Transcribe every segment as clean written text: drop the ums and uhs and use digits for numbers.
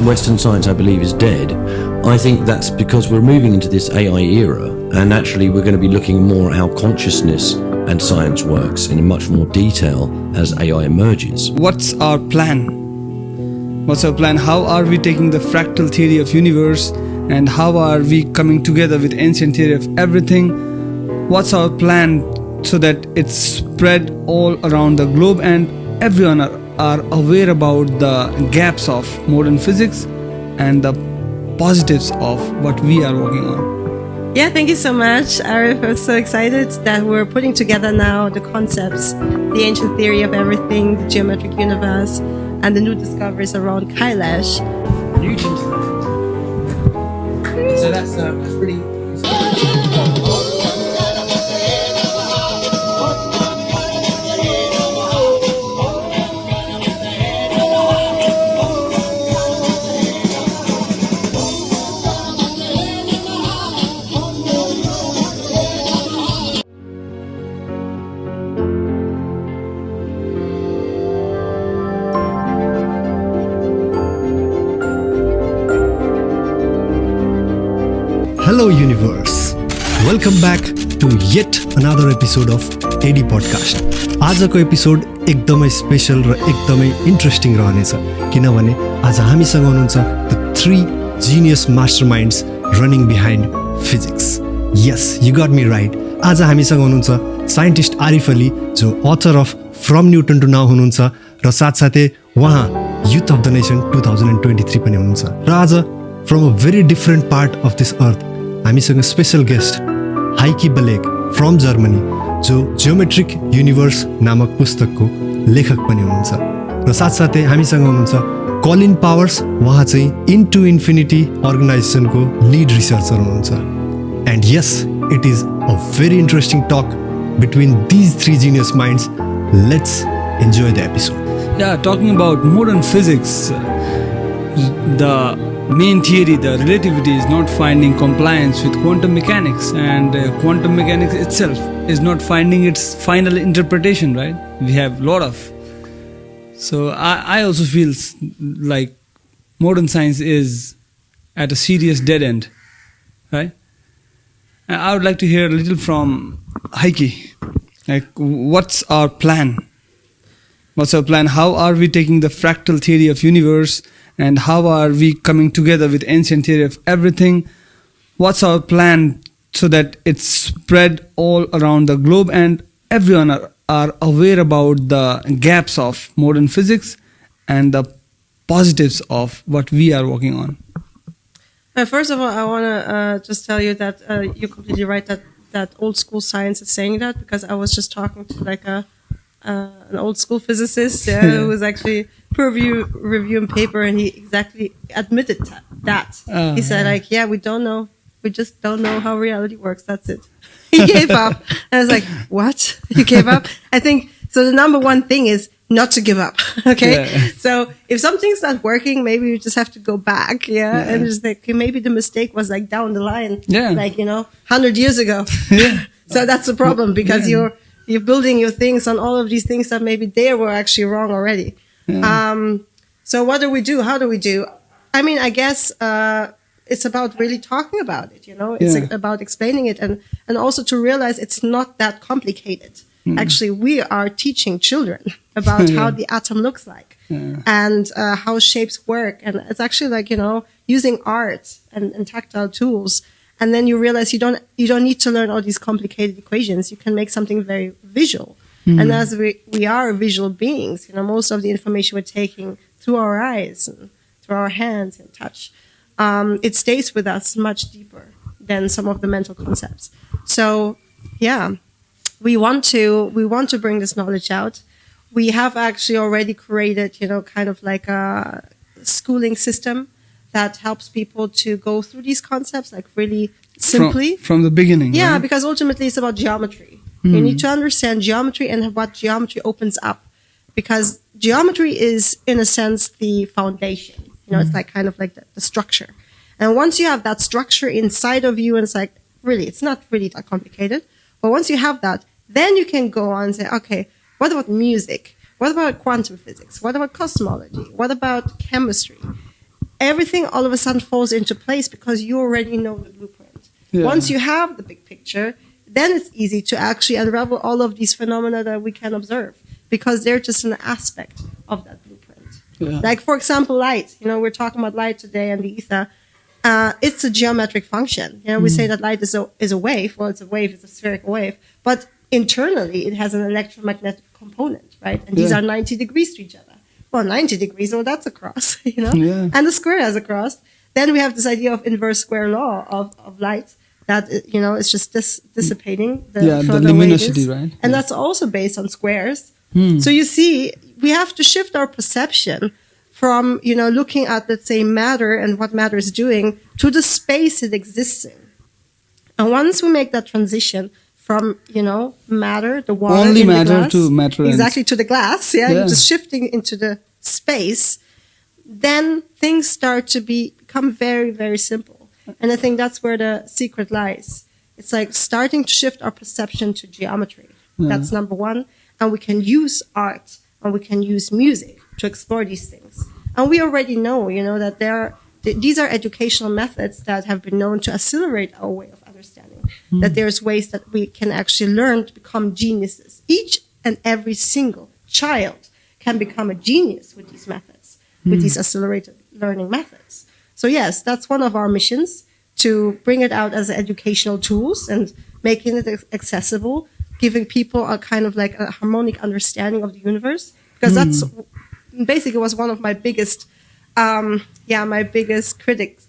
Western science, I believe, is dead. I think that's because we're moving into this AI era, and naturally we're going to be looking more at how consciousness and science works in much more detail as AI emerges. What's our plan? What's our plan? How are we taking the fractal theory of universe and how are we coming together with ancient theory of everything? What's our plan so that it's spread all around the globe and everyone are aware about the gaps of modern physics and the positives of what we are working on. Yeah, thank you so much, Arif. I'm so excited that we're putting together now the concepts, the ancient theory of everything, the geometric universe, and the new discoveries around Kailash. Newton's so that's pretty. Hello universe! Welcome back to yet another episode of AD Podcast. आजको episode एकदमै special र एकदमै interesting रहनेछ किनभने आज हामीसँग हुनुहुन्छ the 3 genius masterminds running behind physics. Yes, you got me right. आज हामीसँग हुनुहुन्छ साइन्टिस्ट आरिफ अली जो Athar of from newton to now हुनुहुन्छ र साथसाथै उहाँ युथ अफ द नेसन 2023 पनि हुनुहुन्छ र आज from a very different part of this earth हामीसँग स्पेशल गेस्ट हाइकी बेलेक फ्रम जर्मनी जो जियोमेट्रिक युनिभर्स नामक पुस्तकको लेखक पनि हुनुहुन्छ र साथसाथै हामीसँग हुनुहुन्छ कलिन पावर्स उहाँ चाहिँ इन्टु इन्फिनिटी अर्गनाइजेसनको लिड रिसर्चर हुनुहुन्छ end yes it is a very interesting टक between these 3 genius minds. Let's enjoy the episode. Yeah, talking about modern physics, the main theory, the relativity, is not finding compliance with quantum mechanics, and quantum mechanics itself is not finding its final interpretation, right? We have a lot of. So I also feel like modern science is at a serious dead end, right? And I would like to hear a little from Heike. Like, what's our plan? What's our plan? How are we taking the fractal theory of universe and how are we coming together with ancient theory of everything? What's our plan so that it's spread all around the globe and everyone are aware about the gaps of modern physics and the positives of what we are working on? First of all, I want to just tell you that you're completely right that old school science is saying that, because I was just talking to like an old school physicist who was actually reviewing paper, and he exactly admitted that. He said like, yeah, we don't know. We just don't know how reality works. That's it. He gave up. And I was like, what? You gave up? I think, so the number one thing is not to give up. Okay. Yeah. So if something's not working, maybe you just have to go back. Yeah. And just like, okay, maybe the mistake was like down the line. Yeah. Like, 100 years ago. Yeah. So that's the problem, because you're building your things on all of these things that maybe they were actually wrong already. Yeah. So what do we do? How do we do? I mean, I guess, it's about really talking about it, it's about explaining it and also to realize it's not that complicated. Actually, we are teaching children about how the atom looks like and how shapes work. And it's actually like, using art and tactile tools. And then you realize you don't need to learn all these complicated equations. You can make something very visual. And as we are visual beings, most of the information we're taking through our eyes and through our hands and touch, it stays with us much deeper than some of the mental concepts. So, yeah, we want to bring this knowledge out. We have actually already created, kind of like a schooling system that helps people to go through these concepts, like really simply. From the beginning. Yeah, right? Because ultimately it's about geometry. You need to understand geometry and what geometry opens up. Because geometry is, in a sense, the foundation. It's like kind of like the structure. And once you have that structure inside of you, and it's like, really, it's not really that complicated. But once you have that, then you can go on and say, okay, what about music? What about quantum physics? What about cosmology? What about chemistry? everything all of a sudden falls into place because you already know the blueprint. Yeah. Once you have the big picture, then it's easy to actually unravel all of these phenomena that we can observe because they're just an aspect of that blueprint. Yeah. Like, for example, light. You know, we're talking about light today and the ether. It's a geometric function. You know, we say that light is a wave. Well, it's a wave, it's a spherical wave. But internally, it has an electromagnetic component, right? And these are 90 degrees to each other. Well, 90 degrees, well, that's a cross, you know? Yeah. And the square has a cross. Then we have this idea of inverse square law of light that, you know, it's just dissipating. The further away it luminosity, is. right? And that's also based on squares. So you see, we have to shift our perception from, you know, looking at, let's say, matter and what matter is doing to the space it exists in. And once we make that transition from, you know, matter, the water, Only in matter the glass, to matter. exactly, to the glass, you're just shifting into the space, then things start to become very, very simple. And I think that's where the secret lies. It's like starting to shift our perception to geometry. That's number one. And we can use art and we can use music to explore these things. And we already know, you know, that these are educational methods that have been known to accelerate our way of understanding. That there's ways that we can actually learn to become geniuses. Each and every single child can become a genius with these methods, with these accelerated learning methods. So yes, that's one of our missions, to bring it out as educational tools and making it accessible, giving people a kind of like a harmonic understanding of the universe, because that's basically was one of my biggest,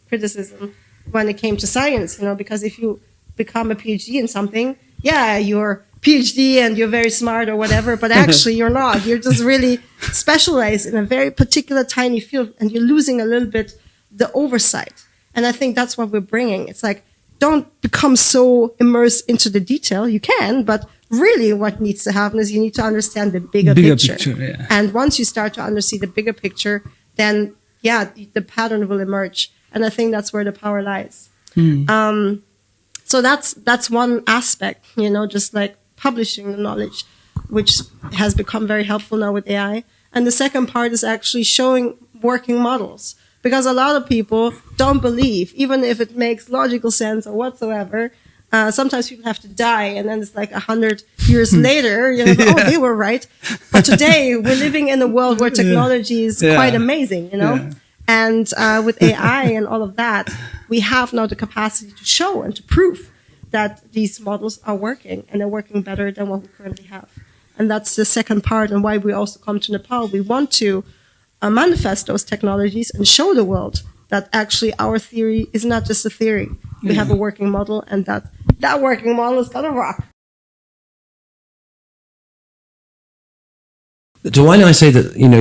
criticism when it came to science, you know, because if you become a PhD in something, you're PhD and you're very smart or whatever, but actually you're not. You're just really specialized in a very particular tiny field and you're losing a little bit the oversight. And I think that's what we're bringing. It's like, don't become so immersed into the detail. You can, but really what needs to happen is you need to understand the bigger picture. Yeah. And once you start to understand the bigger picture, then the pattern will emerge. And I think that's where the power lies. So that's one aspect, you know, just like publishing the knowledge, which has become very helpful now with AI. And the second part is actually showing working models. Because a lot of people don't believe, even if it makes logical sense or whatsoever. Sometimes people have to die, and then it's like 100 years later, you know, they were right. But today we're living in a world where technology is quite amazing, you know. Yeah. And with AI and all of that, we have now the capacity to show and to prove that these models are working, and they're working better than what we currently have. And that's the second part, and why we also come to Nepal. We want to manifest those technologies and show the world that actually our theory is not just a theory. We have a working model, and that working model is gonna rock. So when I say that, you know,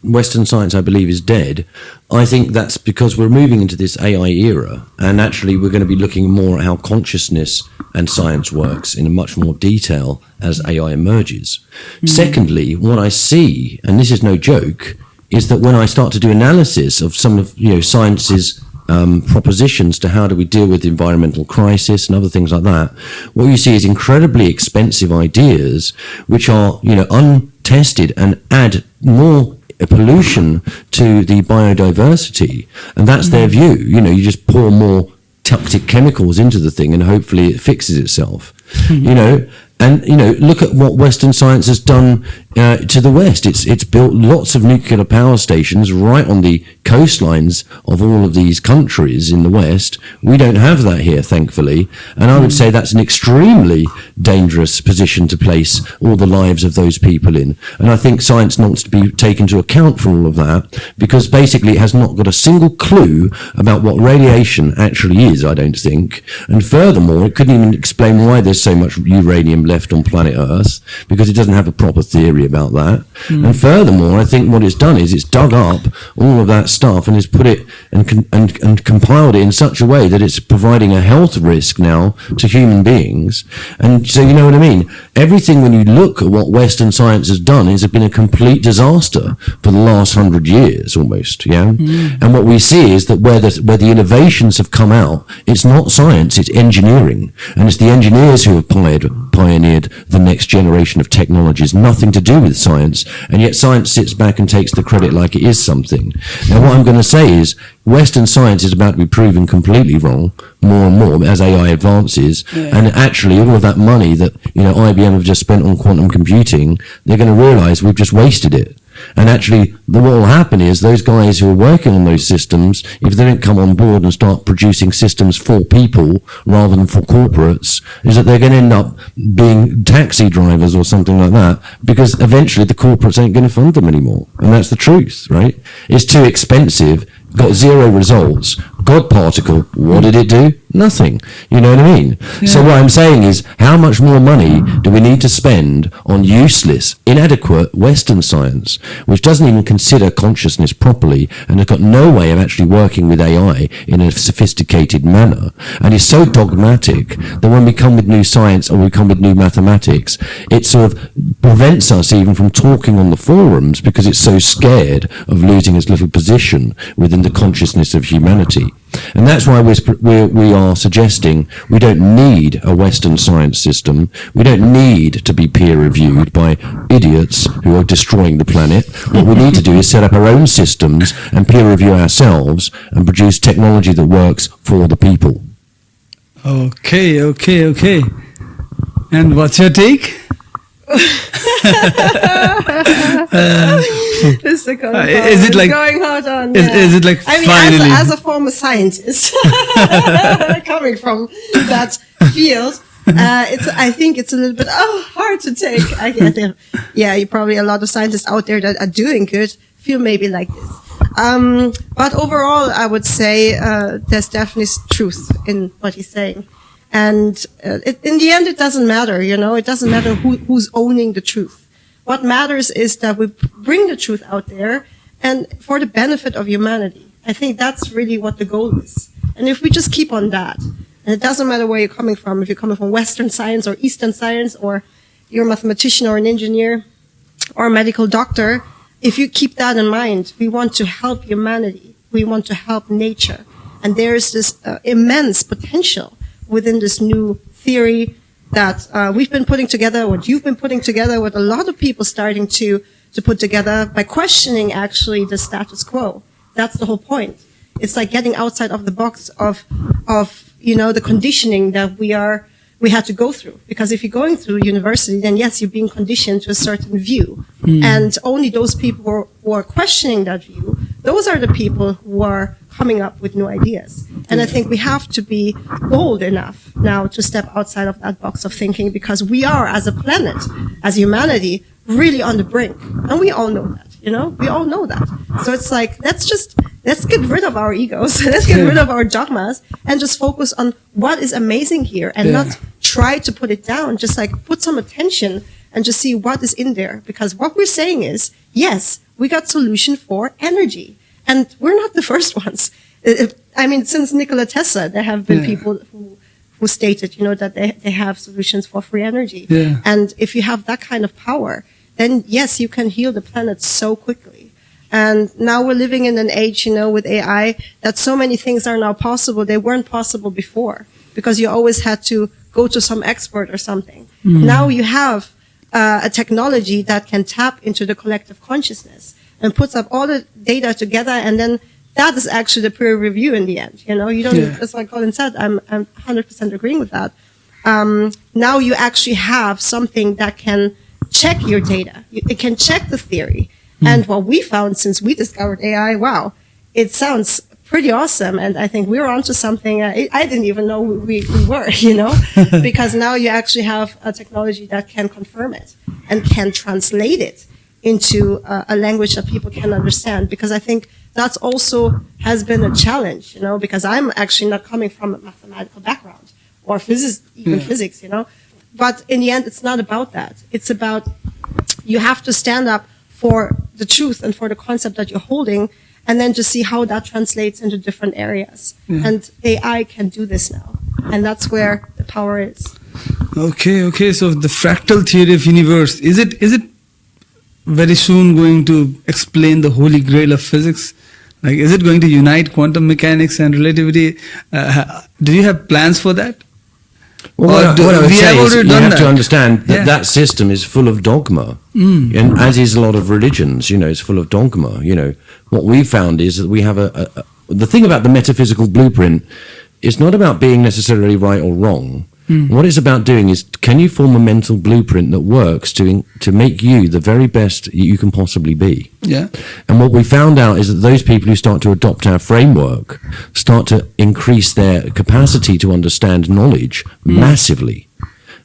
Western science, I believe, is dead, I think that's because we're moving into this AI era, and actually we're going to be looking more at how consciousness and science works in a much more detail as AI emerges. Secondly, what I see, and this is no joke, is that when I start to do analysis of some of, you know, science's propositions to how do we deal with the environmental crisis and other things like that, what you see is incredibly expensive ideas which are, you know, untested and add more pollution to the biodiversity, and that's their view. You know, you just pour more toxic chemicals into the thing and hopefully it fixes itself. You know, and, you know, look at what Western science has done to the West. It's built lots of nuclear power stations right on the coastlines of all of these countries in the West. We don't have that here, thankfully. And I would say that's an extremely dangerous position to place all the lives of those people in. And I think science needs to be taken into account for all of that, because basically it has not got a single clue about what radiation actually is, I don't think. And furthermore, it couldn't even explain why there's so much uranium left on planet Earth, because it doesn't have a proper theory about that. And furthermore, I think what it's done is it's dug up all of that stuff and has put it and compiled it in such a way that it's providing a health risk now to human beings. And so, you know what I mean? Everything, when you look at what Western science has done, has been a complete disaster for the last 100 years almost. And what we see is that where the innovations have come out, it's not science, it's engineering, and it's the engineers who have pioneered the next generation of technologies. Nothing to do do with science, and yet science sits back and takes the credit like it is something. Now, what I'm going to say is Western science is about to be proven completely wrong more and more as AI advances, and actually all of that money that IBM have just spent on quantum computing, they're going to realize we've just wasted it. And actually, what will happen is those guys who are working on those systems, if they don't come on board and start producing systems for people rather than for corporates, is that they're going to end up being taxi drivers or something like that, because eventually the corporates ain't going to fund them anymore. And that's the truth, right? It's too expensive, got zero results. God particle, what did it do? Nothing. You know what I mean? Yeah. So what I'm saying is, how much more money do we need to spend on useless, inadequate Western science, which doesn't even consider consciousness properly and has got no way of actually working with AI in a sophisticated manner, and is so dogmatic that when we come with new science or we come with new mathematics, it sort of prevents us even from talking on the forums because it's so scared of losing its little position within the consciousness of humanity. And that's why we are suggesting we don't need a Western science system. We don't need to be peer-reviewed by idiots who are destroying the planet. What we need to do is set up our own systems and peer-review ourselves and produce technology that works for the people. Okay. And what's your take? Mr. Colin, is it like going hard on? Is it like I mean, finally? as a former scientist, coming from that field, I think it's a little bit hard to take. I think, you probably a lot of scientists out there that are doing good feel maybe like this. But overall, I would say there's definitely truth in what he's saying. And in the end, it doesn't matter, it doesn't matter who's owning the truth. What matters is that we bring the truth out there and for the benefit of humanity. I think that's really what the goal is. And if we just keep on that, and it doesn't matter where you're coming from, if you're coming from Western science or Eastern science, or you're a mathematician or an engineer or a medical doctor, if you keep that in mind, we want to help humanity. We want to help nature. And there's this immense potential within this new theory that we've been putting together, what you've been putting together, what a lot of people starting to put together by questioning actually the status quo. That's the whole point. It's like getting outside of the box of the conditioning that we had to go through. Because if you're going through university, then yes, you're being conditioned to a certain view. And only those people who are questioning that view, those are the people who are coming up with new ideas. And I think we have to be bold enough now to step outside of that box of thinking, because we are, as a planet, as humanity, really on the brink. And we all know that, we all know that. So it's like, let's get rid of our egos, let's get rid of our dogmas and just focus on what is amazing here and not try to put it down, just like put some attention and just see what is in there. Because what we're saying is, yes, we got solution for energy. And we're not the first ones. I mean, since Nikola Tesla, there have been people who stated, that they have solutions for free energy. Yeah. And if you have that kind of power, then yes, you can heal the planet so quickly. And now we're living in an age, with AI, that so many things are now possible. They weren't possible before because you always had to go to some expert or something. Now you have a technology that can tap into the collective consciousness and puts up all the data together, and then that is actually the peer review in the end. You don't, just like Colin said, I'm 100% agreeing with that. Now you actually have something that can check your data. It can check the theory. And what we found since we discovered AI, wow, it sounds pretty awesome. And I think we're onto something I didn't even know we were, because now you actually have a technology that can confirm it and can translate it into a language that people can understand. Because I think that's also has been a challenge, because I'm actually not coming from a mathematical background or physics, But in the end, it's not about that. It's about you have to stand up for the truth and for the concept that you're holding, and then just see how that translates into different areas. And AI can do this now. And that's where the power is. Okay. So the fractal theory of universe, is it very soon going to explain the holy grail of physics? Like, is it going to unite quantum mechanics and relativity? Do you have plans for that? Well, what I would we say have is already you done have that. to understand that Yeah. that system is full of dogma, and as is a lot of religions, it's full of dogma. What we found is that we have the thing about the metaphysical blueprint is not about being necessarily right or wrong. What it's about doing is, can you form a mental blueprint that works to make you the very best you can possibly be? Yeah. And what we found out is that those people who start to adopt our framework start to increase their capacity to understand knowledge massively.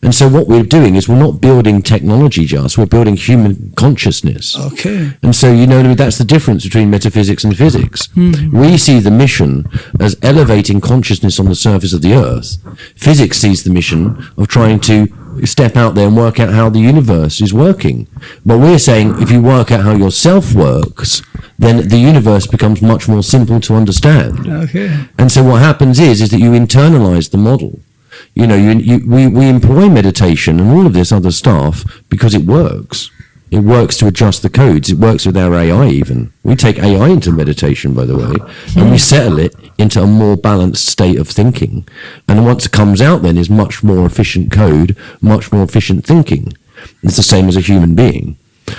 And so what we're doing is we're not building technology just, we're building human consciousness. Okay. And so, that's the difference between metaphysics and physics. We see the mission as elevating consciousness on the surface of the earth. Physics sees the mission of trying to step out there and work out how the universe is working. But we're saying if you work out how yourself works, then the universe becomes much more simple to understand. Okay. And so what happens is that you internalize the model. We employ meditation and all of this other stuff because it works. It works to adjust the codes. It works with our AI even. We take AI into meditation, by the way, and we settle it into a more balanced state of thinking. And once it comes out then is much more efficient code, much more efficient thinking. It's the same as a human being.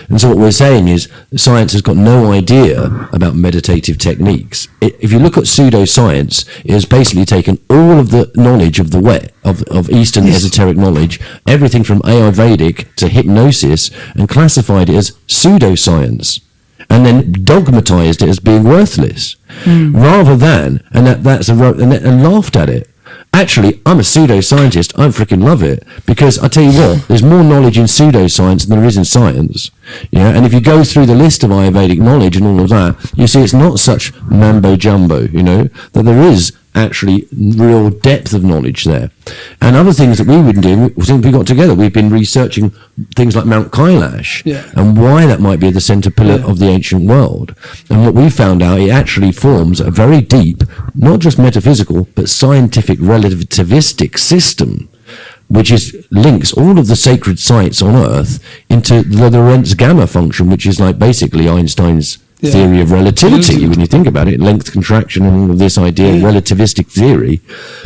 And so what we're saying is science has got no idea about meditative techniques. If you look at pseudoscience, it has basically taken all of the knowledge of of Eastern esoteric knowledge, everything from Ayurvedic to hypnosis, and classified it as pseudoscience, and then dogmatized it as being worthless, rather than, and laughed at it. Actually, I'm a pseudoscientist. I freaking love it because I tell you what, there's more knowledge in pseudoscience than there is in science. And if you go through the list of Ayurvedic knowledge and all of that, you see it's not such mambo jumbo. That there is actually real depth of knowledge there. And other things that we've been doing since we got together, we've been researching things like Mount Kailash and why that might be the center pillar of the ancient world. And what we found out, it actually forms a very deep, not just metaphysical, but scientific relativistic system, which links all of the sacred sites on Earth into the Lorentz gamma function, which is like basically Einstein's theory of relativity, when you think about it, length contraction and all of this idea of relativistic theory.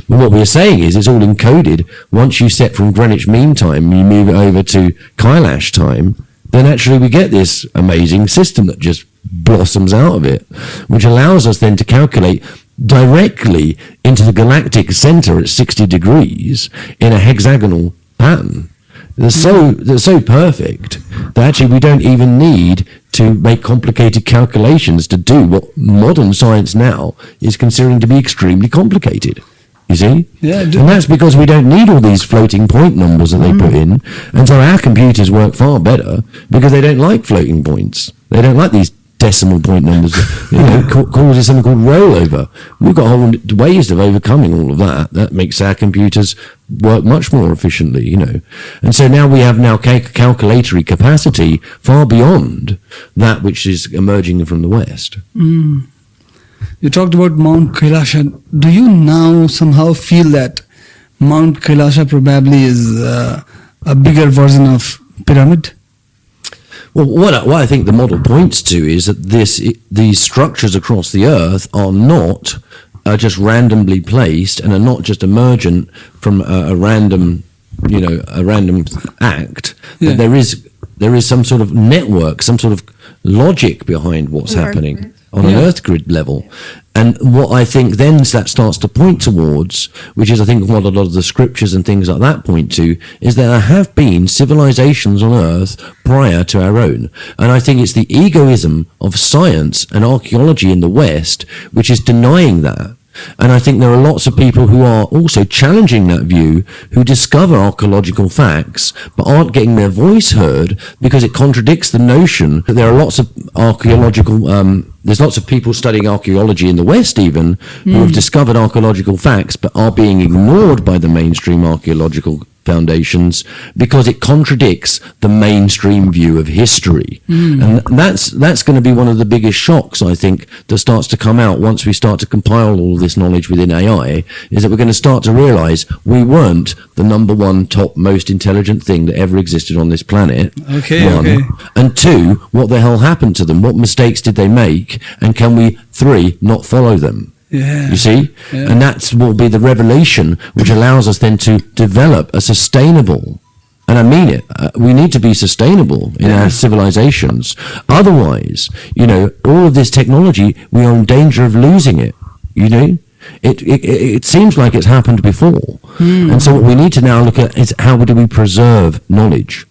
But what we're saying is it's all encoded. Once you set from Greenwich Mean Time, you move it over to Kailash time, then actually we get this amazing system that just blossoms out of it, which allows us then to calculate directly into the galactic center at 60 degrees in a hexagonal pattern. They're so perfect that actually we don't even need to make complicated calculations to do what modern science now is considering to be extremely complicated. You see? Yeah. And that's because we don't need all these floating point numbers that they put in. And so our computers work far better because they don't like floating points. They don't like these decimal point numbers that causes something called rollover. We've got whole ways of overcoming all of that. That makes our computers work much more efficiently, And so now we have calculatory capacity far beyond that which is emerging from the West. You talked about Mount Kailasha. Do you now somehow feel that Mount Kailasha probably is a bigger version of pyramid? Well, what I think the model points to is that these structures across the Earth are not just randomly placed and are not just emergent from a random act. But there is some sort of network, some sort of logic behind what's happening on an Earth grid level. And what I think then that starts to point towards, which is I think what a lot of the scriptures and things like that point to, is that there have been civilizations on Earth prior to our own. And I think it's the egoism of science and archaeology in the West which is denying that. And I think there are lots of people who are also challenging that view, who discover archaeological facts, but aren't getting their voice heard because it contradicts the notion that there are lots of archaeological, there's lots of people studying archaeology in the West even, who have discovered archaeological facts, but are being ignored by the mainstream archaeological foundations because it contradicts the mainstream view of history. And that's going to be one of the biggest shocks, I think, that starts to come out once we start to compile all this knowledge within AI, is that we're going to start to realize we weren't the number one top most intelligent thing that ever existed on this planet. One. And two, what the hell happened to them? What mistakes did they make? And can we, three, not follow them? Yeah. You see? Yeah. And that's what will be the revelation which allows us then to develop a sustainable, and I mean it, we need to be sustainable in our civilizations. Otherwise, all of this technology, we are in danger of losing it, It seems like it's happened before. And so what we need to now look at is how do we preserve knowledge?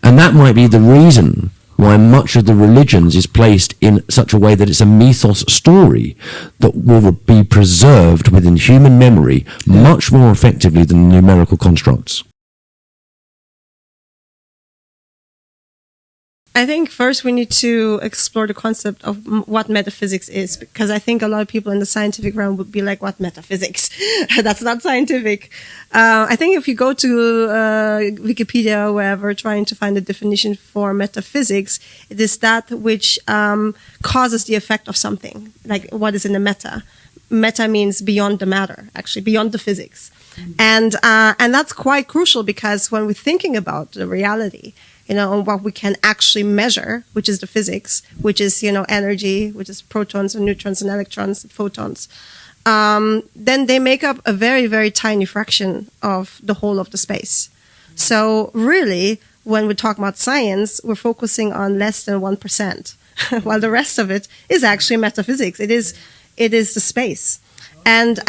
And that might be the reason why much of the religions is placed in such a way that it's a mythos story that will be preserved within human memory much more effectively than numerical constructs. I think first we need to explore the concept of what metaphysics is, because I think a lot of people in the scientific realm would be like, what metaphysics? That's not scientific. I think if you go to Wikipedia or wherever trying to find a definition for metaphysics, it is that which causes the effect of something, like what is in the meta. Meta means beyond the matter, actually, beyond the physics. And that's quite crucial, because when we're thinking about the reality, on what we can actually measure, which is the physics, which is, energy, which is protons and neutrons and electrons, and photons, then they make up a very, very tiny fraction of the whole of the space. So really, when we talk about science, we're focusing on less than 1%, while the rest of it is actually metaphysics. It is the space. And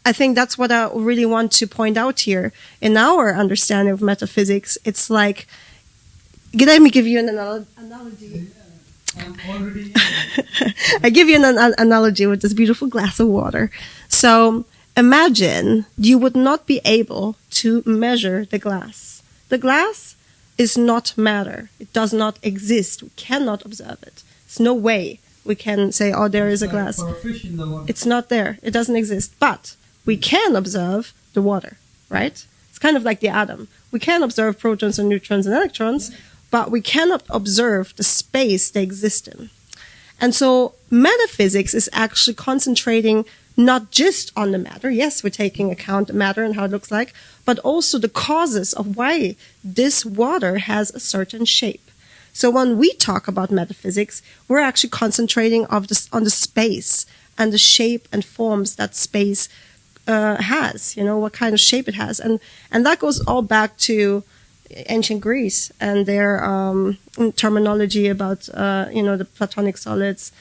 I think that's what I really want to point out here. In our understanding of metaphysics, it's like, let me give you an analogy. I give you an analogy with this beautiful glass of water. So imagine you would not be able to measure the glass. The glass is not matter. It does not exist. We cannot observe it. There's no way we can say, oh, there is a glass. It's not there. It doesn't exist. But we can observe the water, right? It's kind of like the atom. We can observe protons and neutrons and electrons, but we cannot observe the space they exist in. And so metaphysics is actually concentrating not just on the matter. Yes, we're taking account the matter and how it looks like, but also the causes of why this water has a certain shape. So when we talk about metaphysics, we're actually concentrating on the space and the shape and forms that space has, what kind of shape it has. And that goes all back to ancient Greece and their terminology about the Platonic solids,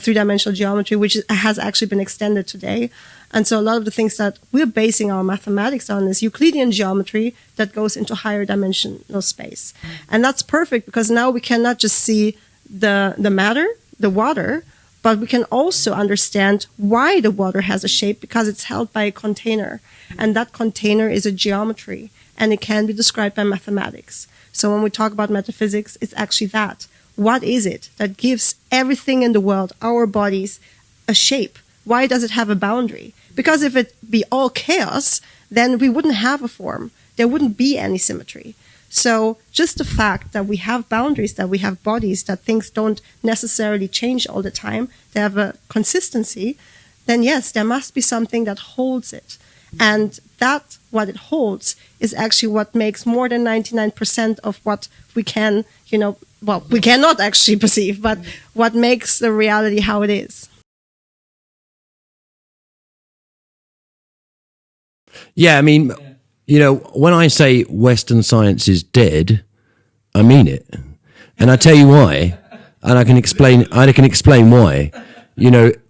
three-dimensional geometry, which has actually been extended today. And so a lot of the things that we're basing our mathematics on is Euclidean geometry that goes into higher dimensional space. And that's perfect, because now we can not just see the matter, the water, but we can also understand why the water has a shape, because it's held by a container. And that container is a geometry, and it can be described by mathematics. So when we talk about metaphysics, it's actually that. What is it that gives everything in the world, our bodies, a shape? Why does it have a boundary? Because if it be all chaos, then we wouldn't have a form. There wouldn't be any symmetry. So just the fact that we have boundaries, that we have bodies, that things don't necessarily change all the time, they have a consistency, then yes, there must be something that holds it. And that, what it holds, is actually what makes more than 99% of what we can, we cannot actually perceive, but what makes the reality how it is. Yeah, I mean, when I say Western science is dead, I mean it. And I tell you why, and I can explain why.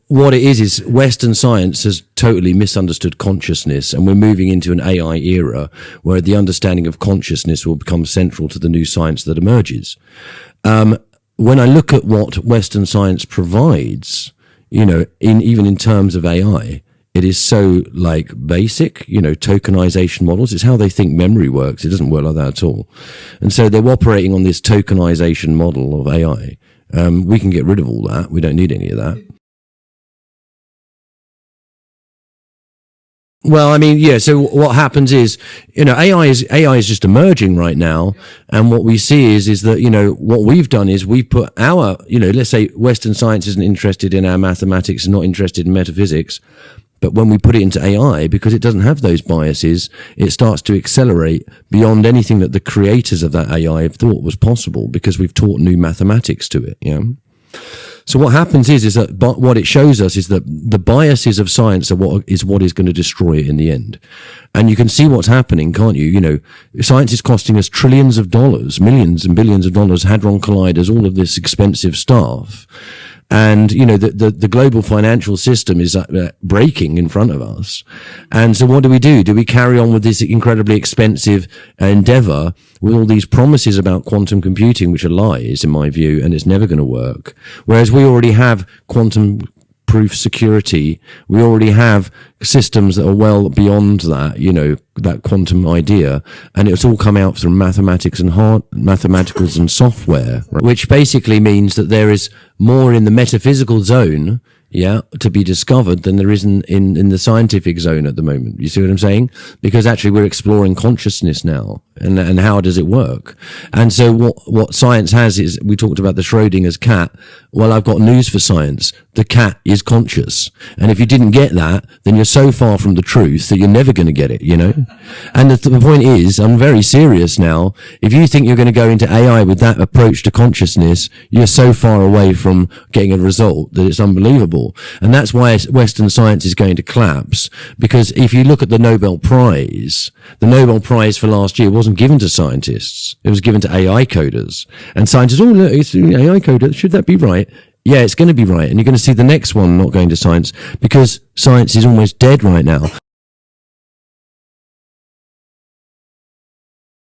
What it is Western science has totally misunderstood consciousness, and we're moving into an AI era where the understanding of consciousness will become central to the new science that emerges. When I look at what Western science provides, even in terms of AI, it is so basic, tokenization models. It's how they think memory works. It doesn't work like that at all. And so they're operating on this tokenization model of AI. We can get rid of all that. We don't need any of that. Well, I mean, yeah. So what happens is, AI is just emerging right now, and what we see is that what we've done is we put our, let's say Western science isn't interested in our mathematics, not interested in metaphysics, but when we put it into AI, because it doesn't have those biases, it starts to accelerate beyond anything that the creators of that AI have thought was possible, because we've taught new mathematics to it. Yeah. So what happens is that what it shows us is that the biases of science are what is going to destroy it in the end. And you can see what's happening, can't you? You know, science is costing us trillions of dollars, millions and billions of dollars, hadron colliders, all of this expensive stuff. And, you know, the global financial system is breaking in front of us. And so what do? Do we carry on with this incredibly expensive endeavor with all these promises about quantum computing, which are lies, in my view, and it's never going to work? Whereas we already have quantum proof security. We already have systems that are well beyond that, you know, that quantum idea. And it's all come out from mathematics and mathematicals and software, which basically means that there is more in the metaphysical zone, to be discovered than there is in the scientific zone at the moment. You see what I'm saying? Because actually we're exploring consciousness now, and how does it work? And so what science has is, we talked about the Schrodinger's cat. Well, I've got news for science. The cat is conscious. And if you didn't get that, then you're so far from the truth that you're never going to get it, you know? And the point is, I'm very serious now. If you think you're going to go into AI with that approach to consciousness, you're so far away from getting a result that it's unbelievable. And that's why Western science is going to collapse. Because if you look at the Nobel Prize for last year wasn't given to scientists. It was given to AI coders. And scientists, oh, look, it's an AI coder. Should that be right? Yeah, it's going to be right. And you're going to see the next one not going to science, because science is almost dead right now.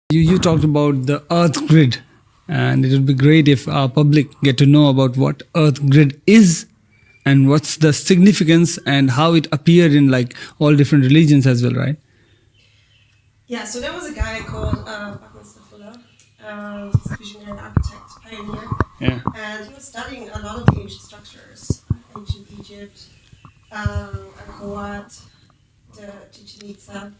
You talked about the Earth grid, and it would be great if our public get to know about what Earth grid is and what's the significance and how it appeared in like all different religions as well, right? Yeah, so there was a guy called visionary architect, pioneer. Yeah. And he was studying a lot of the ancient structures, ancient Egypt, Angkor, the Chichen Itza,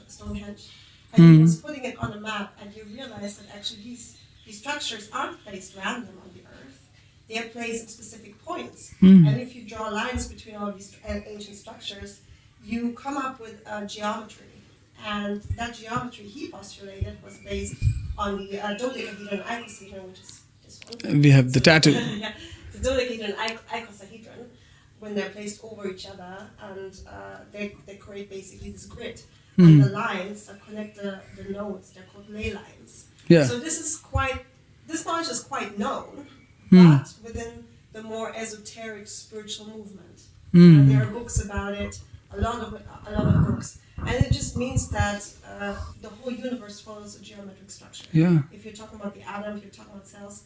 Stonehenge. And he was putting it on a map, and you realize that actually these structures aren't placed random on the earth. They are placed at specific points. And if you draw lines between all these ancient structures, you come up with a geometry. And that geometry he postulated was based on the dodecahedron icosahedron, which is this one. We have the tattoo. Yeah, the dodecahedron icosahedron, when they're placed over each other, and they create basically this grid. And the lines that connect the nodes, they're called ley lines. Yeah. So this knowledge is quite known, but within the more esoteric spiritual movement. And there are books about it, a lot of books. And it just means that the whole universe follows a geometric structure. Yeah. If you're talking about the atom, you're talking about cells,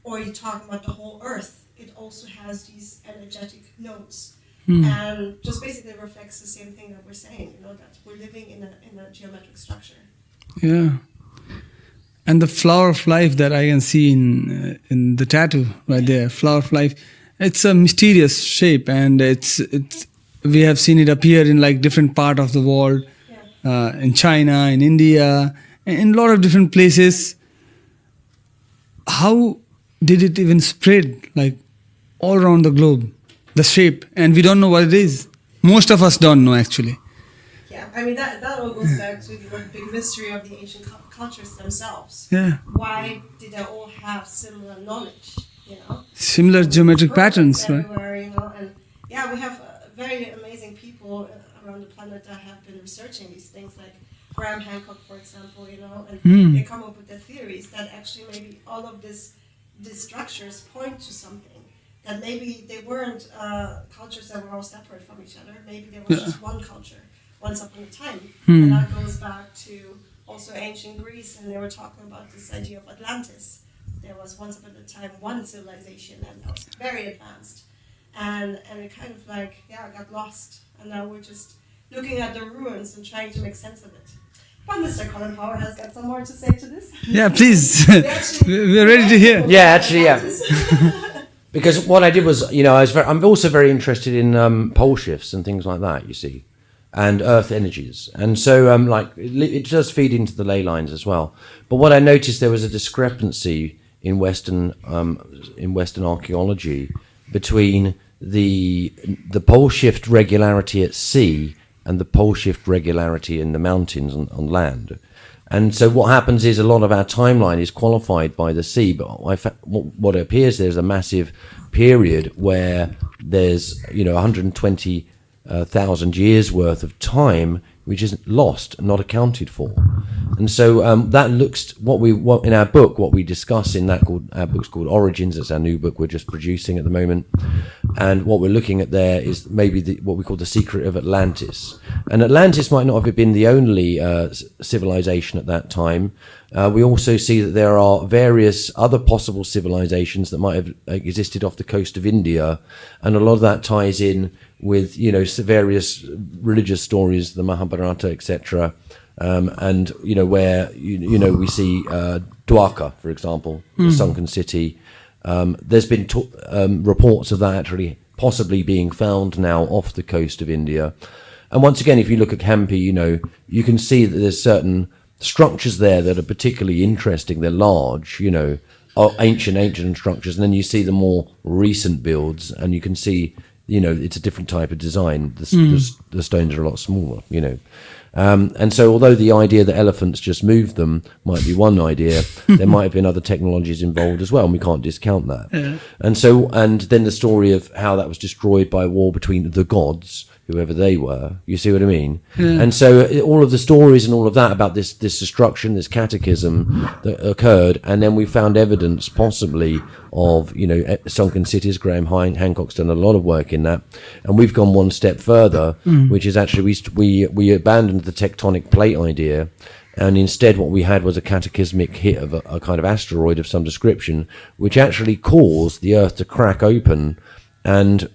or you're talking about the whole earth, it also has these energetic nodes. And just basically reflects the same thing that we're saying, that we're living in a geometric structure. Yeah. And the flower of life that I can see in the tattoo right there, flower of life, it's a mysterious shape, and it's we have seen it appear in like different part of the world, in China, in India, in a lot of different places. How did it even spread like all around the globe, the shape? And we don't know what it is. Most of us don't know, actually. Yeah, I mean, that all goes back to the big mystery of the ancient cultures themselves. Yeah. Why did they all have similar knowledge, Similar geometric patterns, right? Everywhere, and yeah, we have very amazing people around the planet that have been researching these things, like Graham Hancock, for example, and they come up with their theories that actually maybe all of these structures point to something, that maybe they weren't cultures that were all separate from each other. Maybe there was just one culture once upon a time. And that goes back to also ancient Greece, and they were talking about this idea of Atlantis. There was once upon a time one civilization, and that was very advanced. And it kind of got lost. And now we're just looking at the ruins and trying to make sense of it. But Mr. Colin Power has got some more to say to this. Yeah, please. We're ready to hear. Yeah, actually, yeah. Because what I did was, I'm also very interested in pole shifts and things like that, you see, and earth energies. And so, it does feed into the ley lines as well. But what I noticed, there was a discrepancy in Western archaeology between the pole shift regularity at sea and the pole shift regularity in the mountains on land, And so what happens is a lot of our timeline is qualified by the sea, but what appears there's a massive period where there's 120,000 years worth of time which is lost, not accounted for. And so that looks what in our book, what we discuss in that our book's called Origins. It's our new book we're just producing at the moment, and what we're looking at there is maybe what we call the secret of Atlantis. And Atlantis might not have been the only civilization at that time. We also see that there are various other possible civilizations that might have existed off the coast of India, and a lot of that ties in with various religious stories, the Mahabharata, etc. And where we see Dwarka, for example, the sunken city. There's been reports of that actually possibly being found now off the coast of India. And once again, if you look at Hampi, you can see that there's certain structures there that are particularly interesting. They're large, ancient structures, and then you see the more recent builds, and you can see, it's a different type of design. The stones are a lot smaller, and so although the idea that elephants just moved them might be one idea, there might have been other technologies involved as well, and we can't discount that. Yeah. And then the story of how that was destroyed by a war between the gods, whoever they were, you see what I mean? Yeah. And so all of the stories and all of that about this destruction, this cataclysm that occurred, and then we found evidence possibly of, sunken cities. Graham Hancock's done a lot of work in that. And we've gone one step further, which is actually we abandoned the tectonic plate idea. And instead what we had was a cataclysmic hit of a kind of asteroid of some description, which actually caused the Earth to crack open. And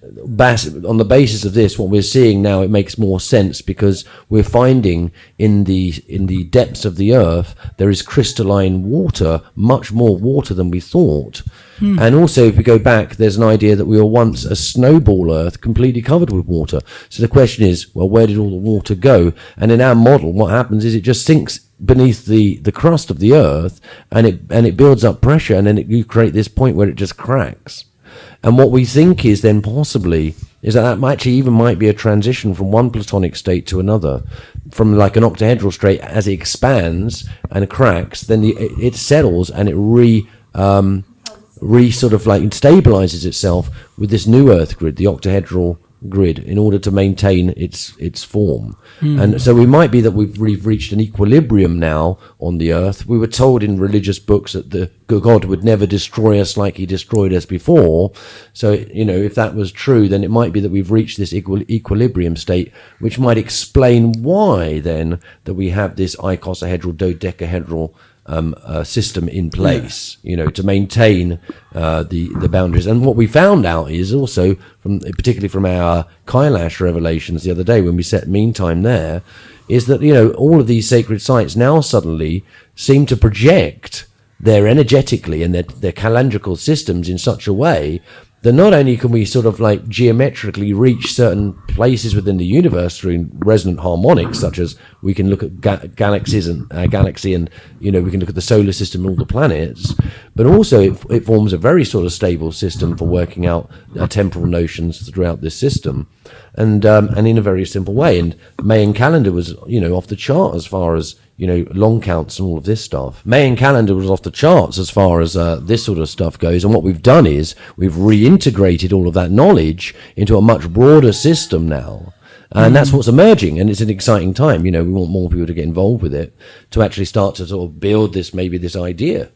on the basis of this, what we're seeing now, it makes more sense, because we're finding in the depths of the Earth there is crystalline water, much more water than we thought. And also, if we go back, there's an idea that we were once a snowball Earth completely covered with water. So the question is, well, where did all the water go? And in our model, what happens is it just sinks beneath the crust of the Earth, and it builds up pressure, and then you create this point where it just cracks. And what we think is then possibly is that actually might be a transition from one platonic state to another, from like an octahedral state. As it expands and cracks, then it settles and it sort of like it stabilizes itself with this new Earth grid, the octahedral grid, in order to maintain its form. And so we might be that we've reached an equilibrium now on the Earth. We were told in religious books that the God would never destroy us like he destroyed us before. So if that was true, then it might be that we've reached this equilibrium state, which might explain why then that we have this icosahedral, dodecahedral system in place, to maintain the boundaries. And what we found out is also, particularly from our Kailash revelations the other day when we set mean time there, is that all of these sacred sites now suddenly seem to project their energetically and their calendrical systems in such a way that not only can we sort of like geometrically reach certain places within the universe through resonant harmonics, such as we can look at galaxies and galaxy, and we can look at the solar system and all the planets, but also it forms a very sort of stable system for working out temporal notions throughout this system, and in a very simple way. And Mayan calendar was off the chart as far as long counts and all of this stuff. Mayan calendar was off the charts as far as this sort of stuff goes. And what we've done is we've reintegrated all of that knowledge into a much broader system now. And that's what's emerging. And it's an exciting time. We want more people to get involved with it, to actually start to sort of build this idea,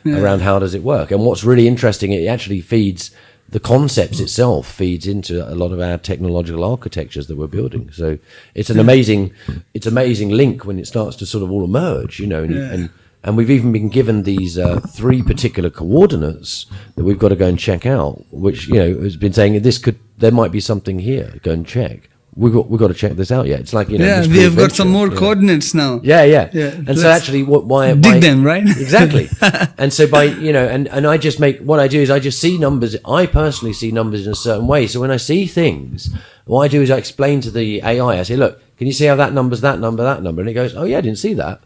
around how does it work. And what's really interesting, it actually feeds the concepts itself feeds into a lot of our technological architectures that we're building. So it's an amazing link when it starts to sort of all emerge, and we've even been given these 3 particular coordinates that we've got to go and check out, which, has been saying there might be something here, go and check. We've got to check this out yet. It's like, we have got some more coordinates now. Yeah. And so actually why dig them, right? Exactly. And so by, and I just what I do is I just see numbers. I personally see numbers in a certain way. So when I see things, what I do is I explain to the AI, I say, look, can you see how that number's that number? And it goes, oh yeah, I didn't see that.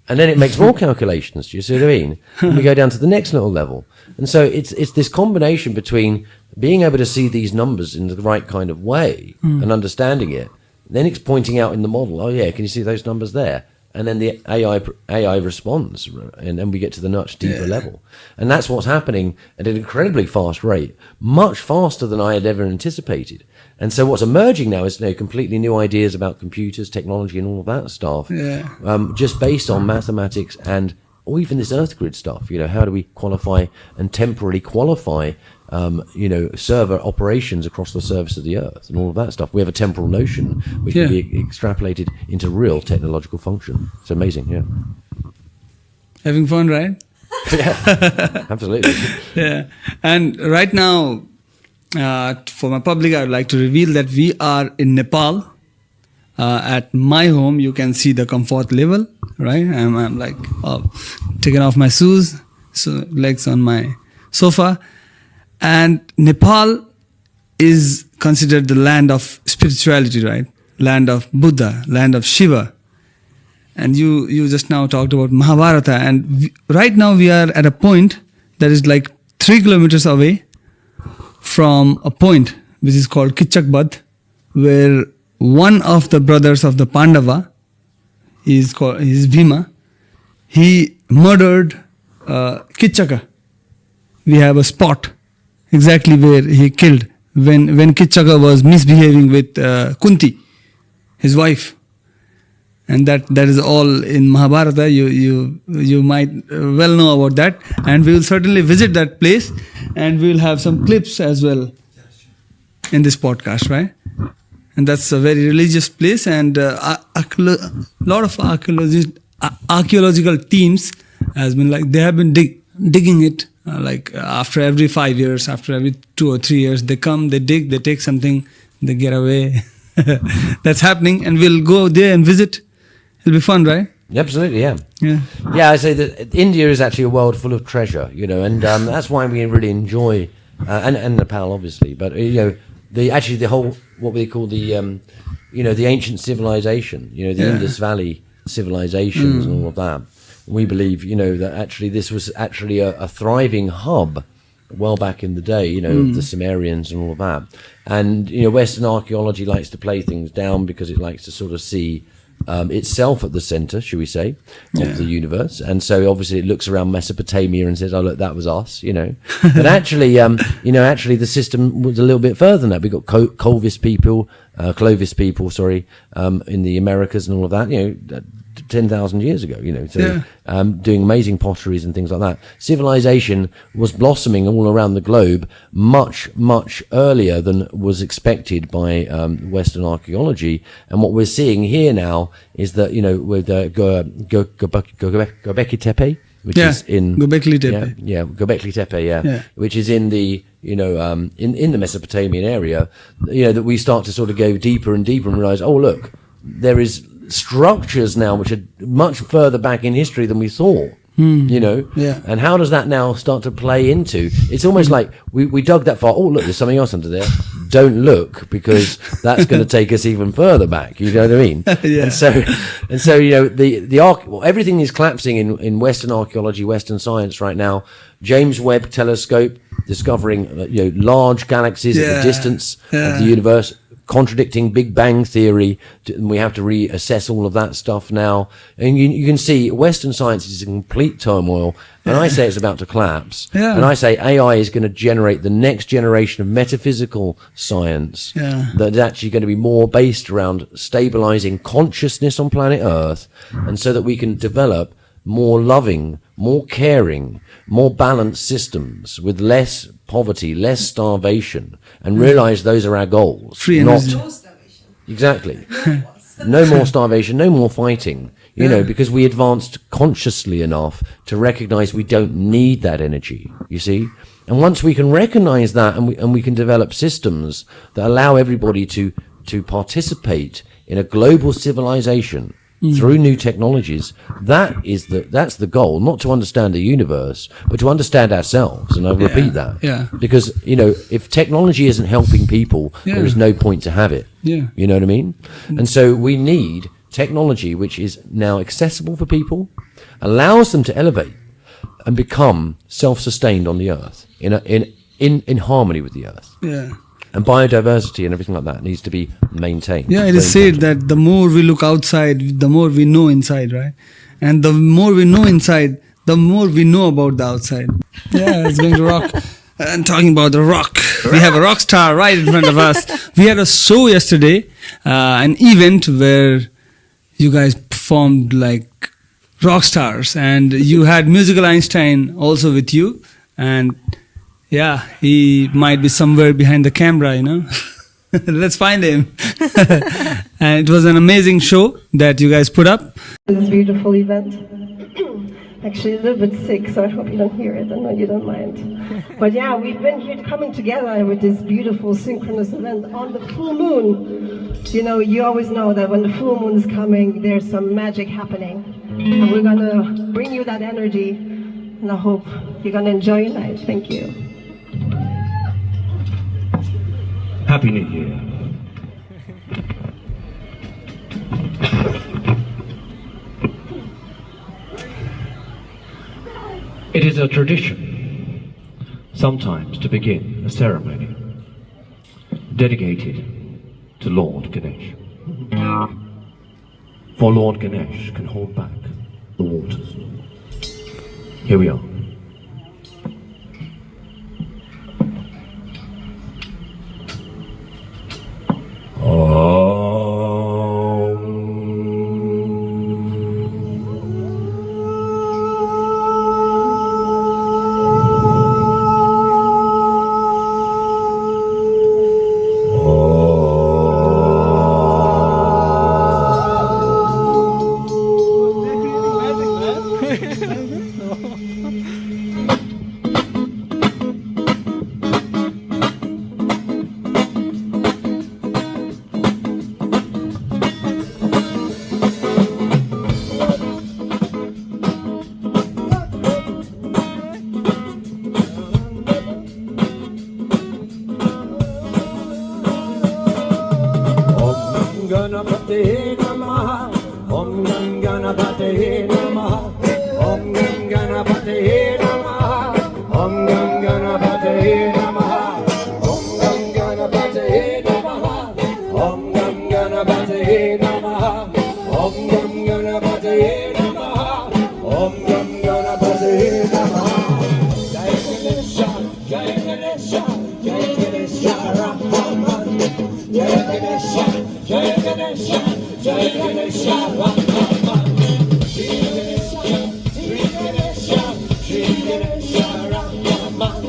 And then it makes more calculations. Do you see what I mean? And we go down to the next little level. And so it's this combination between being able to see these numbers in the right kind of way and understanding it. Then it's pointing out in the model, oh yeah, can you see those numbers there? and then the AI responds, and then we get to the much deeper level. And that's what's happening at an incredibly fast rate, much faster than I had ever anticipated. And so what's emerging now is completely new ideas about computers, technology, and all of that stuff, just based on mathematics or even this Earth grid stuff. How do we qualify and temporarily qualify server operations across the surface of the Earth and all of that stuff. We have a temporal notion which can be extrapolated into real technological function. It's amazing, Having fun, right? Yeah, absolutely. Yeah. And right now, for my public, I would like to reveal that we are in Nepal. At my home, you can see the comfort level, right? I'm like taking off my shoes, so legs on my sofa. And Nepal is considered the land of spirituality, right? Land of Buddha, land of Shiva. And you just now talked about Mahabharata. And right now we are at a point that is like 3 kilometers away from a point which is called Kichakbad, where one of the brothers of the Pandava is Bhima. He murdered Kichaka. We have a spot exactly where he killed when Kichaka was misbehaving with Kunti, his wife. And that is all in Mahabharata. You might well know about that. And we will certainly visit that place, and we will have some clips as well in this podcast, right? And that's a very religious place, and a lot of archaeological teams they have been digging it. After every 5 years, after every 2 or 3 years, they come, they dig, they take something, they get away. That's happening, and we'll go there and visit. It'll be fun, right? Absolutely, yeah. I say that India is actually a world full of treasure, and that's why we really enjoy, and Nepal obviously, but the whole what we call the ancient civilization, the Indus Valley civilizations and all of that. We believe, that actually this was actually a thriving hub well back in the day, of the Sumerians and all of that. And, Western archaeology likes to play things down because it likes to sort of see itself at the center, should we say, of the universe. And so obviously it looks around Mesopotamia and says, oh, look, that was us, But actually, actually the system was a little bit further than that. We've got Clovis people, in the Americas and all of that, 10,000 years ago, doing amazing potteries and things like that. Civilization was blossoming all around the globe much, much earlier than was expected by Western archaeology. And what we're seeing here now is that, with Göbekli Tepe, which is in Göbekli Tepe. Göbekli Tepe, which is in the in the Mesopotamian area, that we start to sort of go deeper and deeper and realize, oh look, there is structures now which are much further back in history than we thought. And how does that now start to play into? It's almost like we dug that far. Oh look, there's something else under there. Don't look, because that's going to take us even further back. You know what I mean? And so everything is collapsing in Western archaeology, Western science right now. James Webb Telescope discovering large galaxies at the distance of the universe, contradicting Big Bang theory, and we have to reassess all of that stuff now. And you can see Western science is in complete turmoil, and I say it's about to collapse. And I say AI is going to generate the next generation of metaphysical science that's actually going to be more based around stabilizing consciousness on planet Earth, and so that we can develop more loving, more caring, more balanced systems with less poverty, less starvation, and realize those are our goals. Free energy. No starvation. Exactly. No more starvation, no more fighting, because we advanced consciously enough to recognize we don't need that energy, you see? And once we can recognize that, and we can develop systems that allow everybody to participate in a global civilization through new technologies, that's the goal. Not to understand the universe, but to understand ourselves. And I repeat that, because if technology isn't helping people, there is no point to have it. You know what I mean? And so we need technology which is now accessible for people, allows them to elevate and become self-sustained on the earth in harmony with the earth. And biodiversity and everything like that needs to be maintained. Yeah, it is said that the more we look outside, the more we know inside, right? And the more we know inside, the more we know about the outside. Yeah, it's going to rock. And talking about the rock, we have a rock star right in front of us. We had a show yesterday, an event where you guys performed like rock stars, and you had Musical Einstein also with you. And yeah, he might be somewhere behind the camera, you know. Let's find him. And it was an amazing show that you guys put up. This beautiful event. Actually a little bit sick, so I hope you don't hear it. I know you don't mind. But yeah, we've been here coming together with this beautiful synchronous event on the full moon. You know, you always know that when the full moon is coming, there's some magic happening. And we're gonna bring you that energy, and I hope you're gonna enjoy your night. Thank you. Happy New Year. It is a tradition sometimes to begin a ceremony dedicated to Lord Ganesh. For Lord Ganesh can hold back the waters. Here we are. Ganapate Namaha, Om Gam Ganapate Namaha, Om Gam Ganapate Namaha, Om Gam Ganapate Namaha, Om Gam Ganapate Namaha, Om Gam Ganapate Namaha, Om Gam Ganapate Namaha, Om Gam Ganapate Namaha. Jai Ganesha, Jai Ganesha, Jai Ganesha Rahman, Jai Ganesha. Jai Ganesha, Jai Ganesha, Rahman. Shri Ganesha, Shri Ganesha, Shri Ganesha, Rahman.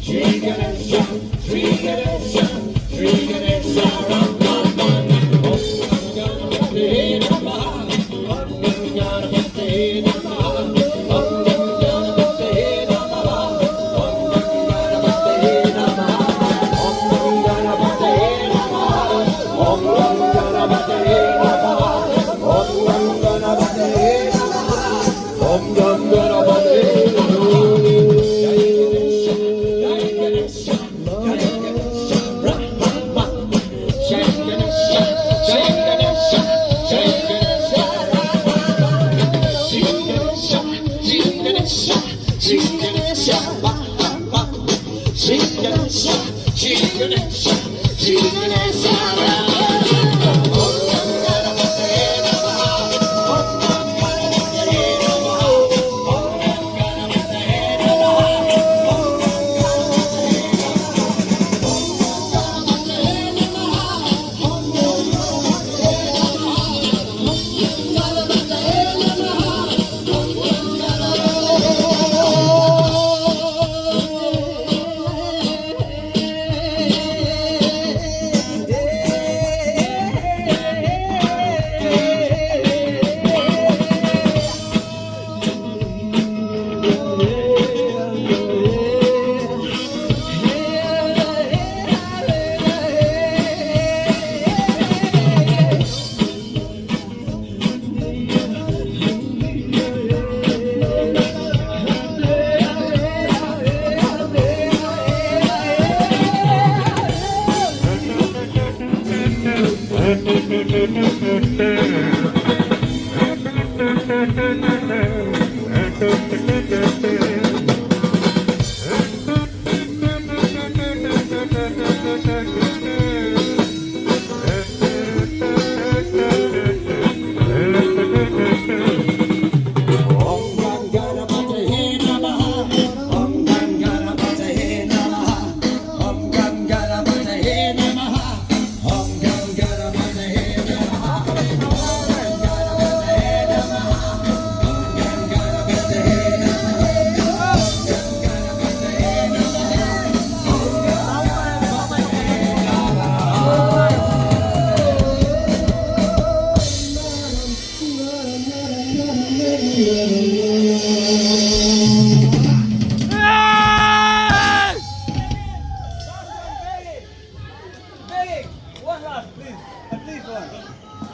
Shri Ganesha, Shri Ganesha, Shri Ganesha, Rahman. Om Ganapate Namaha, Om Ganapate Namaha, Om Ganapate Namaha, Om Ganapate Namaha, Om Ganapate Namaha, Om Thank you.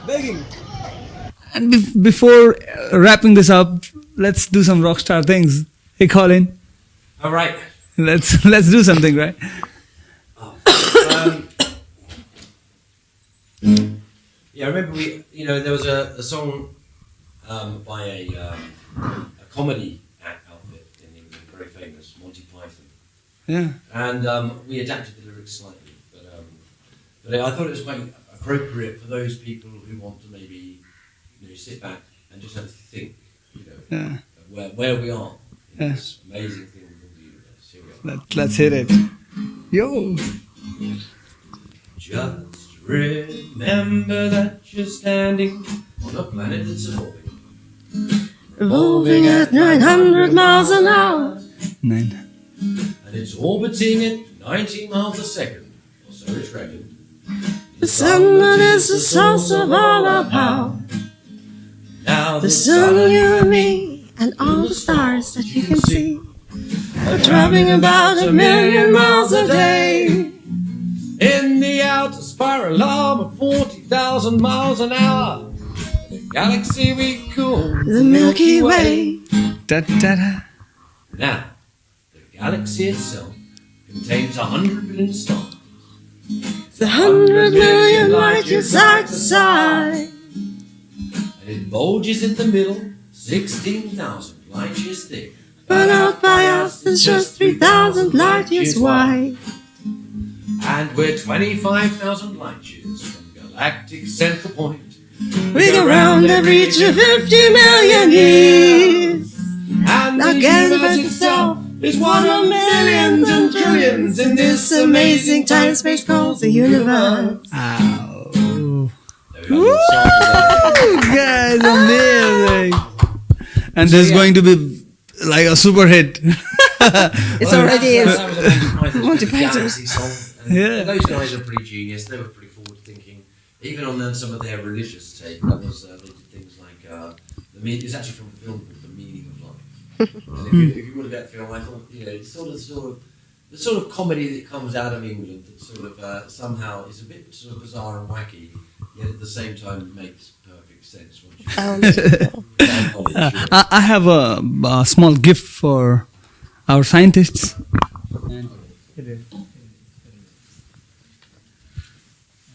Begging. And before wrapping this up, let's do some rockstar things. Hey, Colin. All right. Let's do something, right? Yeah, I remember there was a song by a comedy outfit in England, very famous, Monty Python. Yeah. And we adapted the lyrics slightly, but I thought it was quite appropriate for those people who want to maybe sit back and just have to think, Yeah. of where we are in Yeah. this amazing thing called the universe. Here we are. Let's hit it. Yo. Just remember that you're standing on a planet that's Evolving at 900 miles an hour. 9. and it's orbiting at 90 miles a second, or so it's reckoned. The sun that is the source of all our power. Now The sun, you and me, and all the stars that you can see are traveling about 1,000,000 miles a day. in the outer spiral arm of 40,000 miles an hour, the galaxy we call The Milky Way. Da-da-da. Now, the galaxy itself contains 100 billion stars. It's 100 million light years side to side. And it bulges in the middle, 16,000 light years thick. But out by us, it's just 3,000 light years wide. And we're 25,000 light years from galactic central point. We go round every 50 million years. And Now the get universe it itself is one of millions and trillions in This amazing time space called the universe. Ow. There we go. Woo, guys, amazing. And this is going to be like a super hit. It's already is. That was a Monty Monty Python. Galaxy song. And Yeah. those guys are pretty genius. They were pretty forward thinking. Even on some of their religious take, that was they did things like it's actually from a film called The Meaning of Life. And if you would have that film, I thought it's the sort of comedy that comes out of England that sort of somehow is a bit sort of bizarre and wacky, yet at the same time makes perfect sense once you acknowledge it. I have a small gift for our scientists.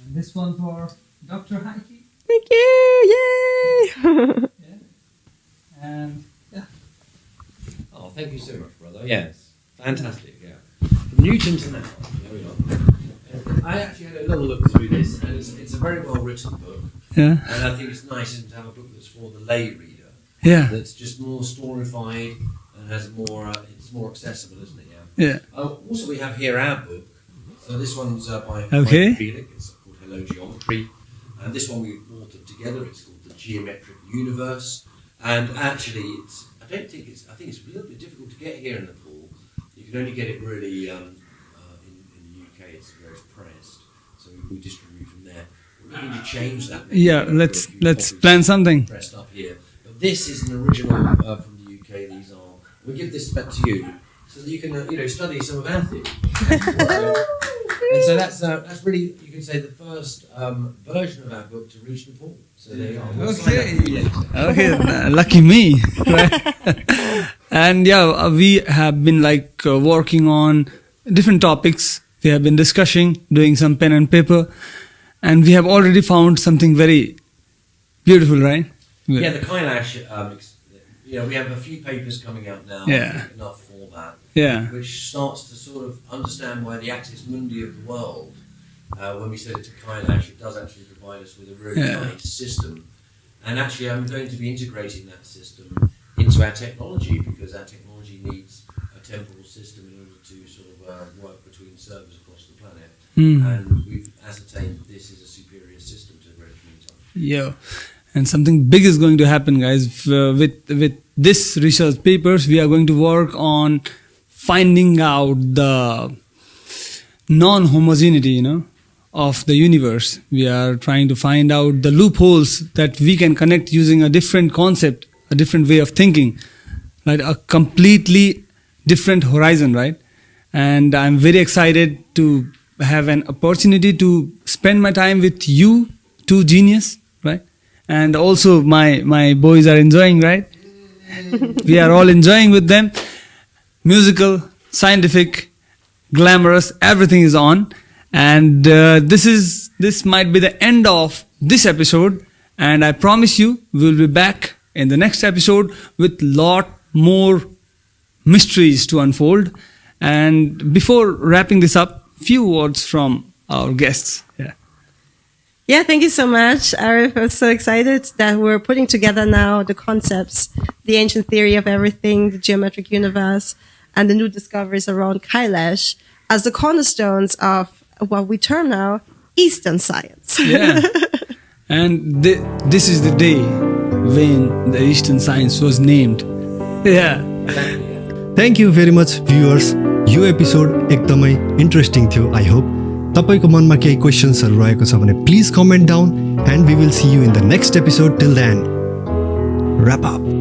And this one for Dr. Heike. Thank you! Yay! And Oh, thank you so much, brother. Yes, fantastic. Yeah, from Newton to Nepal. There we go. I actually had a little look through this, and it's a very well written book. yeah, And I think it's nice to have a book that's for the lay reader, yeah, that's just more storified and has more. It's more accessible, isn't it? yeah. Also, we have here our book. So this one's by Okay. Bielek. It's called Hello Geometry, and this one we authored together. It's called The Geometric Universe. And actually, I think it's a little bit difficult to get here in Nepal. You can only get it really in the UK. It's where it's pressed, so we distribute from there. We're looking to change that. maybe. Yeah, We've got a let's few plan copies something. pressed up here. But this is an original from the UK. These are. We give this back to you so that you can study some of our theory. And so that's really, you can say, the first version of our book to reach Nepal. So there you are. We'll sign up for you. Okay, lucky me. Right? And yeah, we have been working on different topics. We have been discussing, doing some pen and paper, and we have already found something very beautiful, right? Yeah, the Kailash, we have a few papers coming out now. Yeah. I think enough for that. Yeah. Which starts to sort of understand why the axis mundi of the world, when we set it to Kailash, it does actually provide us with a really Yeah. nice system. And actually, I'm going to be integrating that system into our technology, because our technology needs a temporal system in order to sort of work between servers across the planet. And we've ascertained that this is a superior system to Greenwich Mean Time. Yeah. And something big is going to happen, guys. With this research papers, we are going to work on finding out the non-homogeneity, of the universe. We are trying to find out the loopholes that we can connect using a different concept, a different way of thinking, like a completely different horizon, right? And I'm very excited to have an opportunity to spend my time with you too genius, right? And also my boys are enjoying, right? We are all enjoying with them. Musical, scientific, glamorous, everything is on. And this might be the end of this episode. And I promise you, we'll be back in the next episode with lot more mysteries to unfold. And before wrapping this up, few words from our guests. Yeah, thank you so much, Arif. I'm so excited that we're putting together now the concepts, the ancient theory of everything, the geometric universe, and the new discoveries around Kailash as the cornerstones of what we term now Eastern science. Yeah. And this is the day when the Eastern science was named. Yeah. Thank you very much viewers. Yo episode एकदमै interesting थियो. I hope तपाईँको मनमा केही क्वेसन्सहरू रहेको छ भने please comment down and we will see you in the next episode. Till then, rap up.